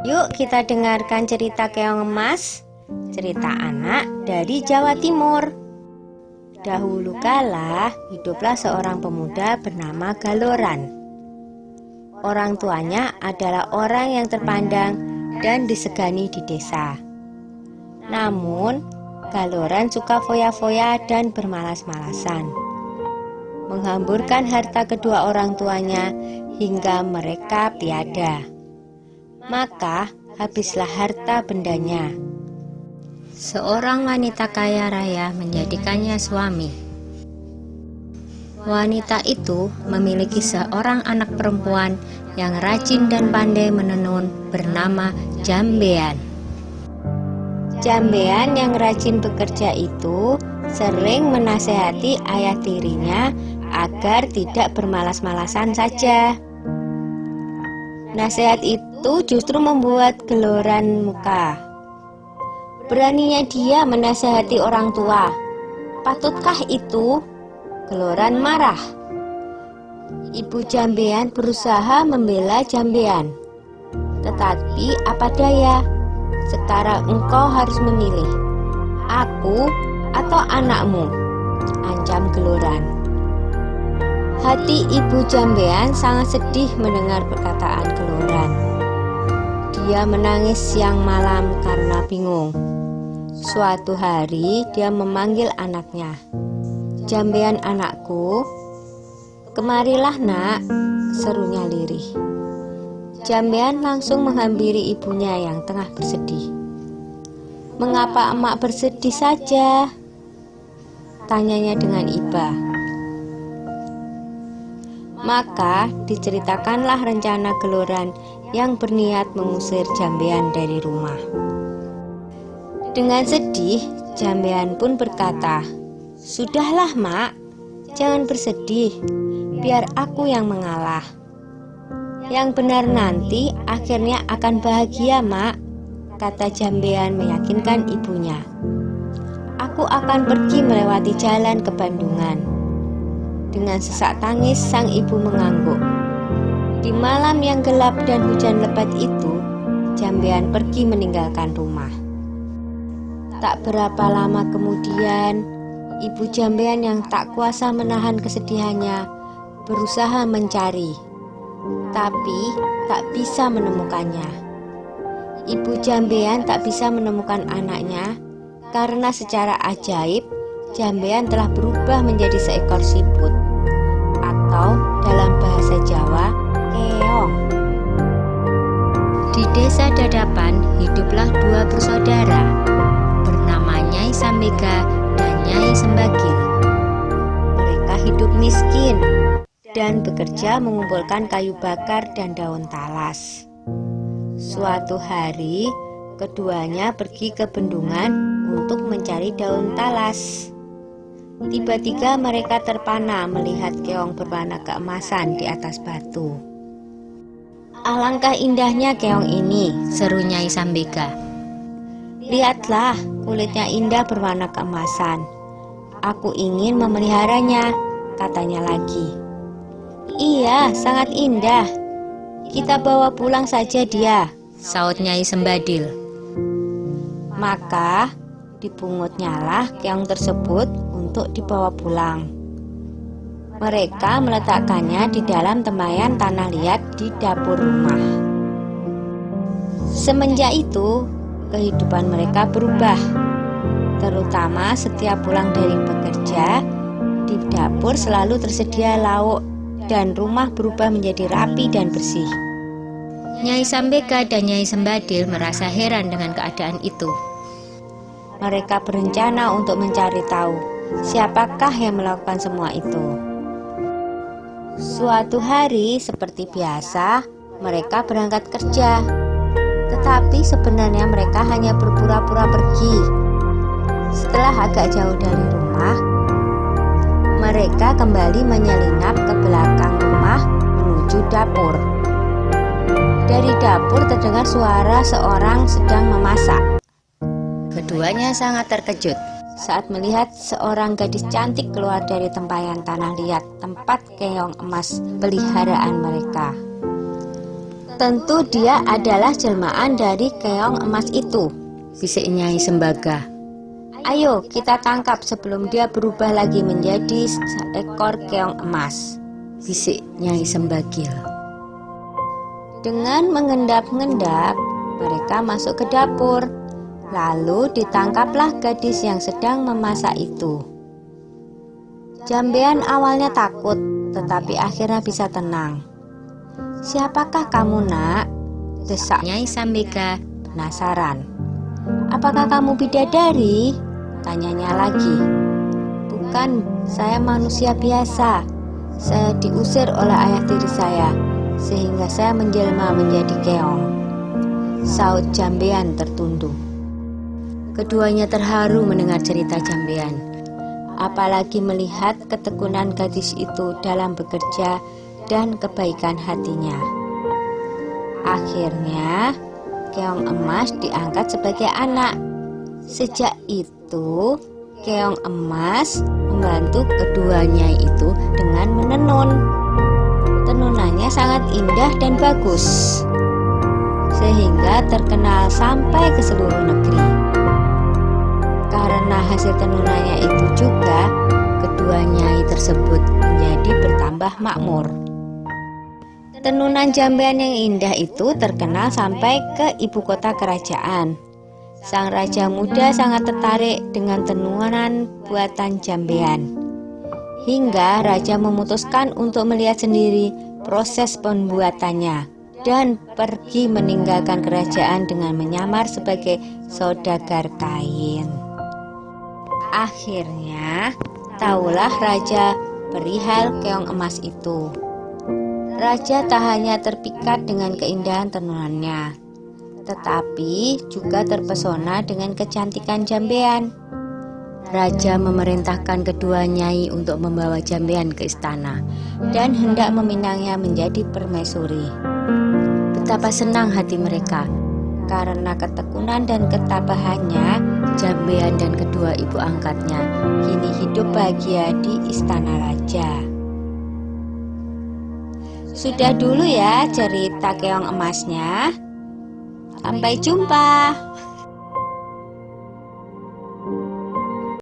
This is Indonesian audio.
Yuk kita dengarkan cerita Keong Emas, cerita anak dari Jawa Timur. Dahulu kala hiduplah seorang pemuda bernama Galoran. Orang tuanya adalah orang yang terpandang dan disegani di desa. Namun Galoran suka foya-foya dan bermalas-malasan, menghamburkan harta kedua orang tuanya hingga mereka tiada. Maka habislah harta bendanya. Seorang wanita kaya raya menjadikannya suami. Wanita itu memiliki seorang anak perempuan yang rajin dan pandai menenun bernama Jambean. Jambean yang rajin bekerja itu sering menasehati ayah tirinya agar tidak bermalas-malasan saja. Nasihat itu justru membuat Galoran muka. Beraninya dia menasehati orang tua. Patutkah itu? Galoran marah. Ibu Jambean berusaha membela Jambean. Tetapi apa daya? Sekarang engkau harus memilih, aku atau anakmu, ancam Galoran. Hati ibu Jambean sangat sedih mendengar perkataan Galoran. Dia menangis siang malam karena bingung. Suatu hari dia memanggil anaknya. Jambean anakku, kemarilah nak, serunya lirih. Jambean langsung menghampiri ibunya yang tengah bersedih. Mengapa emak bersedih saja? Tanyanya dengan iba. Maka diceritakanlah rencana Galoran yang berniat mengusir Jambean dari rumah. Dengan sedih, Jambean pun berkata, "Sudahlah mak, jangan bersedih, biar aku yang mengalah. Yang benar nanti akhirnya akan bahagia mak," kata Jambean meyakinkan ibunya. "Aku akan pergi melewati jalan ke Bandungan." Dengan sesak tangis sang ibu mengangguk. Di malam yang gelap dan hujan lebat itu, Jambean pergi meninggalkan rumah. Tak berapa lama kemudian, ibu Jambean yang tak kuasa menahan kesedihannya berusaha mencari, tapi tak bisa menemukannya. Ibu Jambean tak bisa menemukan anaknya karena secara ajaib Jambean telah berubah menjadi seekor siput, atau dalam bahasa Jawa, keong. Di desa Dadapan hiduplah dua bersaudara bernama Nyai Sambega dan Nyai Sembagil. Mereka hidup miskin dan bekerja mengumpulkan kayu bakar dan daun talas. Suatu hari, keduanya pergi ke bendungan untuk mencari daun talas. Tiba-tiba mereka terpana melihat keong berwarna keemasan di atas batu. "Alangkah indahnya keong ini," seru Nyai Sambega. "Lihatlah, kulitnya indah berwarna keemasan. Aku ingin memeliharanya," katanya lagi. "Iya, sangat indah. Kita bawa pulang saja dia," saut Nyai Sembadil. Maka dipunguտնyalah keong tersebut untuk dibawa pulang. Mereka meletakkannya di dalam tempayan tanah liat di dapur rumah. Semenjak itu, kehidupan mereka berubah. Terutama setiap pulang dari bekerja, di dapur selalu tersedia lauk dan rumah berubah menjadi rapi dan bersih. Nyai Sambega dan Nyai Sembadil merasa heran dengan keadaan itu. Mereka berencana untuk mencari tahu siapakah yang melakukan semua itu. Suatu hari seperti biasa, mereka berangkat kerja. Tetapi sebenarnya mereka hanya berpura-pura pergi. Setelah agak jauh dari rumah, mereka kembali menyelinap ke belakang rumah menuju dapur. Dari dapur terdengar suara seorang sedang memasak. Keduanya sangat terkejut saat melihat seorang gadis cantik keluar dari tempayan tanah liat tempat keong emas peliharaan mereka. Tentu dia adalah jelmaan dari keong emas itu, bisik Nyai Sembaga. Ayo kita tangkap sebelum dia berubah lagi menjadi seekor keong emas, bisik Nyai Sembagil. Dengan mengendap-endap, mereka masuk ke dapur. Lalu ditangkaplah gadis yang sedang memasak itu. Jambean awalnya takut, tetapi akhirnya bisa tenang. "Siapakah kamu, Nak?" desak Nyai Sambega penasaran. "Apakah kamu bidadari?" tanyanya lagi. "Bukan, saya manusia biasa. Saya diusir oleh ayah tiri saya, sehingga saya menjelma menjadi keong," saut Jambean tertundung. Keduanya terharu mendengar cerita Jambean, apalagi melihat ketekunan gadis itu dalam bekerja dan kebaikan hatinya. Akhirnya, keong emas diangkat sebagai anak. Sejak itu, keong emas membantu keduanya itu dengan menenun. Tenunannya sangat indah dan bagus, sehingga terkenal sampai ke seluruh negeri. Karena hasil tenunannya itu juga, kedua nyai tersebut menjadi bertambah makmur. Tenunan Jambean yang indah itu terkenal sampai ke ibu kota kerajaan. Sang raja muda sangat tertarik dengan tenunan buatan Jambean, hingga raja memutuskan untuk melihat sendiri proses pembuatannya dan pergi meninggalkan kerajaan dengan menyamar sebagai saudagar kain. Akhirnya, tahulah raja perihal keong emas itu. Raja tak hanya terpikat dengan keindahan tenunannya, tetapi juga terpesona dengan kecantikan Jambean. Raja memerintahkan kedua nyai untuk membawa Jambean ke istana dan hendak meminangnya menjadi permaisuri. Betapa senang hati mereka, karena ketekunan dan ketabahannya, Jambean dan kedua ibu angkatnya kini hidup bahagia di istana raja. Sudah dulu ya cerita keong emasnya. Sampai jumpa.